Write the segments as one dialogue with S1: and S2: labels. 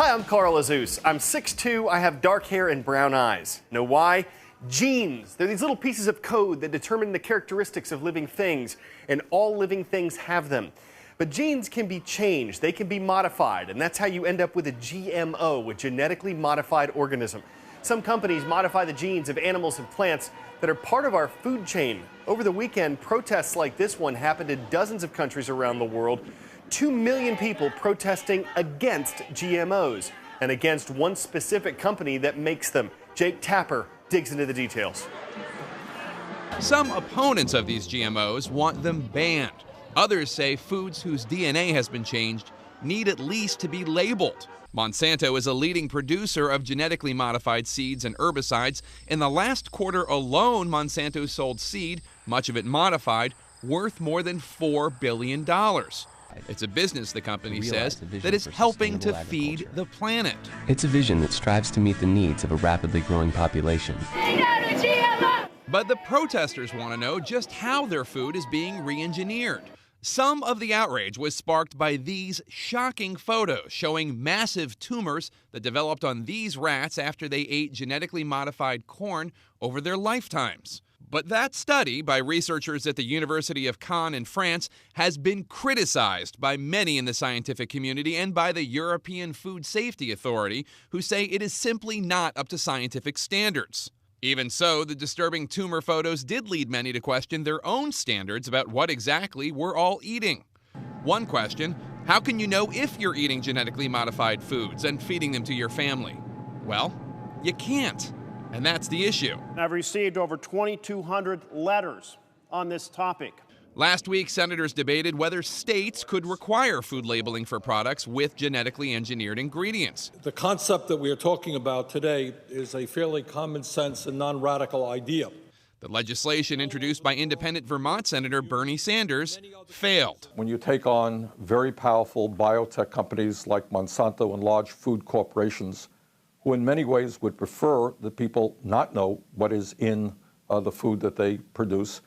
S1: Hi, I'm Carl Azus. I'm 6'2", I have dark hair and brown eyes. Know why? Genes. They're these little pieces of code that determine the characteristics of living things, and all living things have them. But genes can be changed, they can be modified, and that's how you end up with a GMO, a genetically modified organism. Some companies modify the genes of animals and plants that are part of our food chain. Over the weekend, protests like this one happened in dozens of countries around the world. 2 million people protesting against GMOs and against one specific company that makes them. Jake Tapper digs into the details.
S2: Some opponents of these GMOs want them banned. Others say foods whose DNA has been changed need at least to be labeled. Monsanto is a leading producer of genetically modified seeds and herbicides. In the last quarter alone, Monsanto sold seed, much of it modified, worth more than $4 billion. It's a business, the company says, that is helping to feed the planet.
S3: It's a vision that strives to meet the needs of a rapidly growing population.
S2: But the protesters want to know just how their food is being re-engineered. Some of the outrage was sparked by these shocking photos showing massive tumors that developed on these rats after they ate genetically modified corn over their lifetimes. But that study by researchers at the University of Caen in France has been criticized by many in the scientific community and by the European Food Safety Authority, who say it is simply not up to scientific standards. Even so, the disturbing tumor photos did lead many to question their own standards about what exactly we're all eating. One question, how can you know if you're eating genetically modified foods and feeding them to your family? Well, you can't. And that's the issue.
S4: I've received over 2,200 letters on this topic.
S2: Last week, senators debated whether states could require food labeling for products with genetically engineered ingredients.
S5: The concept that we are talking about today is a fairly common sense and non-radical idea.
S2: The legislation introduced by independent Vermont Senator Bernie Sanders failed.
S6: When you take on very powerful biotech companies like Monsanto and large food corporations, who in many ways would prefer that people not know what is in the food that they produce,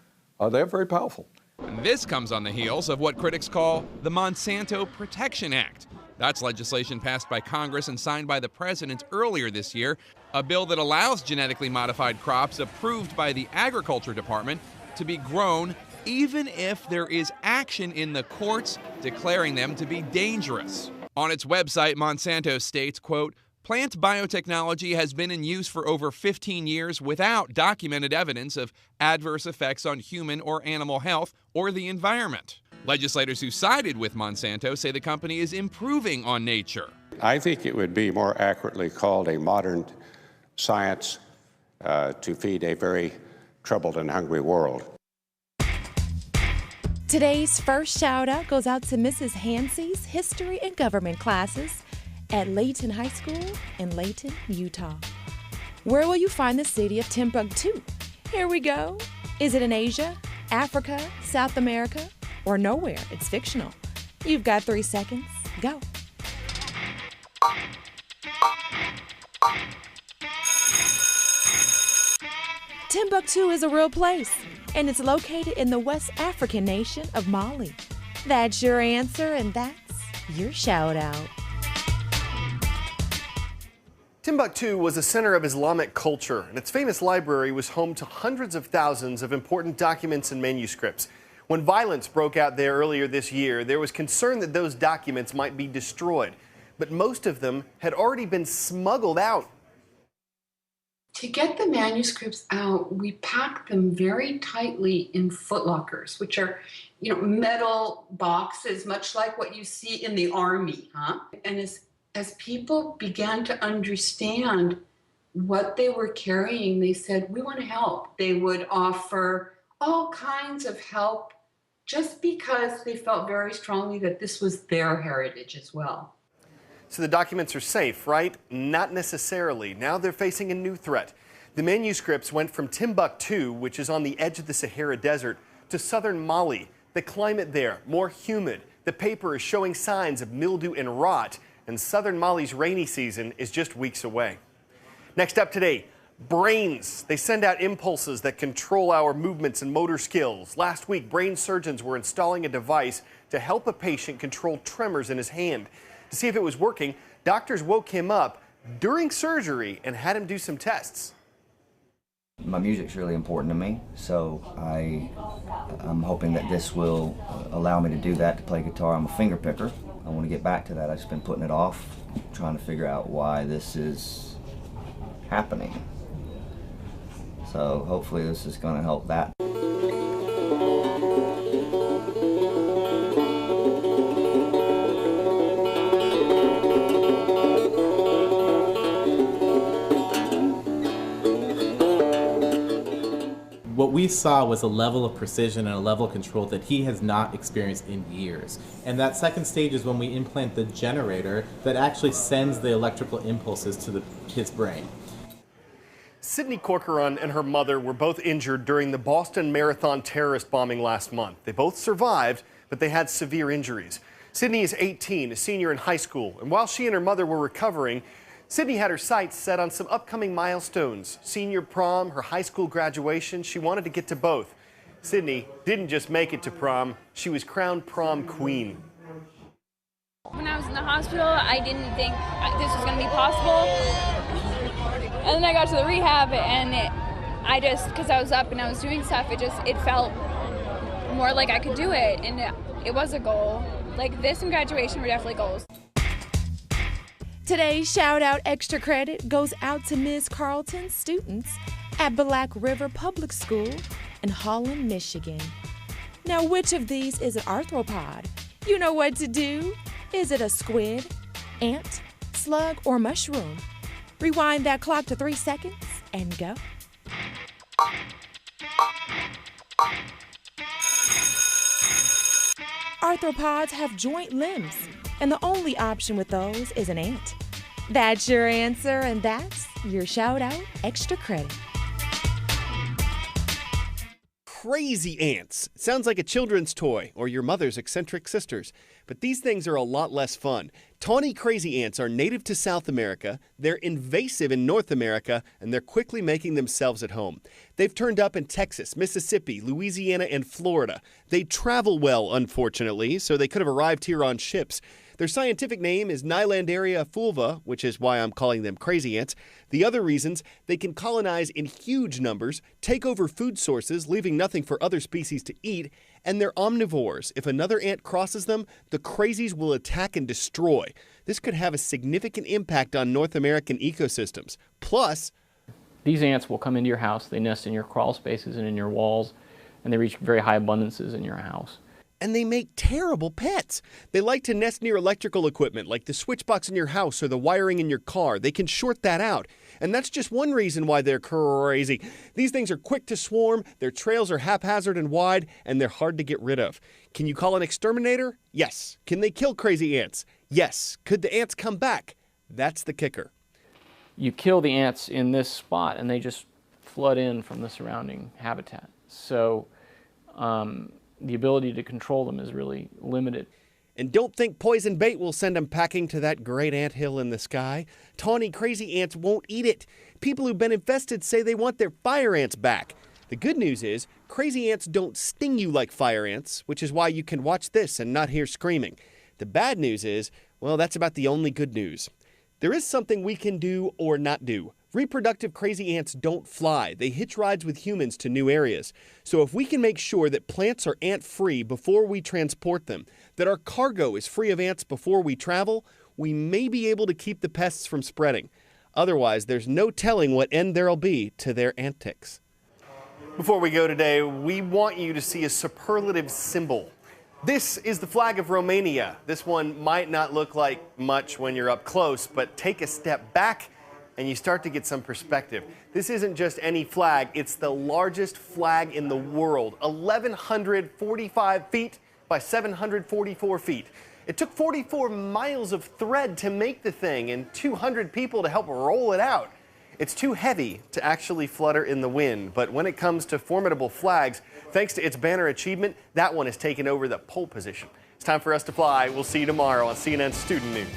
S6: they're very powerful.
S2: And this comes on the heels of what critics call the Monsanto Protection Act. That's legislation passed by Congress and signed by the president earlier this year, a bill that allows genetically modified crops approved by the Agriculture Department to be grown even if there is action in the courts declaring them to be dangerous. On its website, Monsanto states, quote, "Plant biotechnology has been in use for over 15 years without documented evidence of adverse effects on human or animal health or the environment." Legislators who sided with Monsanto say the company is improving on nature.
S7: I think it would be more accurately called a modern science to feed a very troubled and hungry world.
S8: Today's first shout out goes out to Mrs. Hansey's History and Government classes at Layton High School in Layton, Utah. Where will you find the city of Timbuktu? Here we go. Is it in Asia, Africa, South America, or nowhere? It's fictional. You've got 3 seconds. Go. Timbuktu is a real place, and it's located in the West African nation of Mali. That's your answer, and that's your shout out.
S1: Timbuktu was a center of Islamic culture, and its famous library was home to hundreds of thousands of important documents and manuscripts. When violence broke out there earlier this year, there was concern that those documents might be destroyed, but most of them had already been smuggled out.
S9: To get the manuscripts out, we packed them very tightly in footlockers, which are, metal boxes, much like what you see in the army, And as people began to understand what they were carrying, they said, we want to help. They would offer all kinds of help just because they felt very strongly that this was their heritage as well.
S1: So the documents are safe, right? Not necessarily. Now they're facing a new threat. The manuscripts went from Timbuktu, which is on the edge of the Sahara Desert, to southern Mali. The climate there, more humid. The paper is showing signs of mildew and rot, and southern Mali's rainy season is just weeks away. Next up today, brains. They send out impulses that control our movements and motor skills. Last week, brain surgeons were installing a device to help a patient control tremors in his hand. To see if it was working, Doctors woke him up during surgery and had him do some tests.
S10: My music's really important to me, so I'm hoping that this will allow me to do that, to play guitar. I'm a finger picker. I want to get back to that. I've just been putting it off, trying to figure out why this is happening. So hopefully this is going to help that.
S11: What we saw was a level of precision and a level of control that he has not experienced in years. And that second stage is when we implant the generator that actually sends the electrical impulses to his brain.
S1: Sydney Corcoran and her mother were both injured during the Boston Marathon terrorist bombing last month. They both survived, but they had severe injuries. Sydney is 18, a senior in high school, and while she and her mother were recovering, Sydney had her sights set on some upcoming milestones. Senior prom, her high school graduation. She wanted to get to both. Sydney didn't just make it to prom, she was crowned prom queen.
S12: When I was in the hospital, I didn't think this was going to be possible. And then I got to the rehab, and because I was up and I was doing stuff, it felt more like I could do it, and it was a goal. Like this and graduation were definitely goals.
S8: Today's Shout Out Extra Credit goes out to Ms. Carlton's students at Black River Public School in Holland, Michigan. Now, which of these is an arthropod? You know what to do. Is it a squid, ant, slug, or mushroom? Rewind that clock to 3 seconds and go. Arthropods have joint limbs, and the only option with those is an ant. That's your answer, and that's your Shout Out Extra Credit.
S1: Crazy ants. Sounds like a children's toy or your mother's eccentric sisters. But these things are a lot less fun. Tawny crazy ants are native to South America, they're invasive in North America, and they're quickly making themselves at home. They've turned up in Texas, Mississippi, Louisiana, and Florida. They travel well, unfortunately, so they could have arrived here on ships. Their scientific name is Nylanderia fulva, which is why I'm calling them crazy ants. The other reasons, they can colonize in huge numbers, take over food sources, leaving nothing for other species to eat, and they're omnivores. If another ant crosses them, the crazies will attack and destroy. This could have a significant impact on North American ecosystems. Plus,
S13: these ants will come into your house, they nest in your crawl spaces and in your walls, and they reach very high abundances in your house.
S1: And they make terrible pets. They like to nest near electrical equipment like the switch box in your house or the wiring in your car. They can short that out. And that's just one reason why they're crazy. These things are quick to swarm, their trails are haphazard and wide, and they're hard to get rid of. Can you call an exterminator? Yes. Can they kill crazy ants? Yes. Could the ants come back? That's the kicker.
S13: You kill the ants in this spot and they just flood in from the surrounding habitat. So the ability to control them is really limited.
S1: And don't think poison bait will send them packing to that great anthill in the sky. Tawny crazy ants won't eat it. People who've been infested say they want their fire ants back. The good news is, crazy ants don't sting you like fire ants, which is why you can watch this and not hear screaming. The bad news is, well, that's about the only good news. There is something we can do or not do. Reproductive crazy ants don't fly. They hitch rides with humans to new areas. So if we can make sure that plants are ant-free before we transport them, that our cargo is free of ants before we travel, we may be able to keep the pests from spreading. Otherwise, there's no telling what end there'll be to their antics. Before we go today, we want you to see a superlative symbol. This is the flag of Romania. This one might not look like much when you're up close, but take a step back and you start to get some perspective. This isn't just any flag, it's the largest flag in the world, 1,145 feet by 744 feet. It took 44 miles of thread to make the thing and 200 people to help roll it out. It's too heavy to actually flutter in the wind, but when it comes to formidable flags, thanks to its banner achievement, that one has taken over the pole position. It's time for us to fly. We'll see you tomorrow on CNN Student News.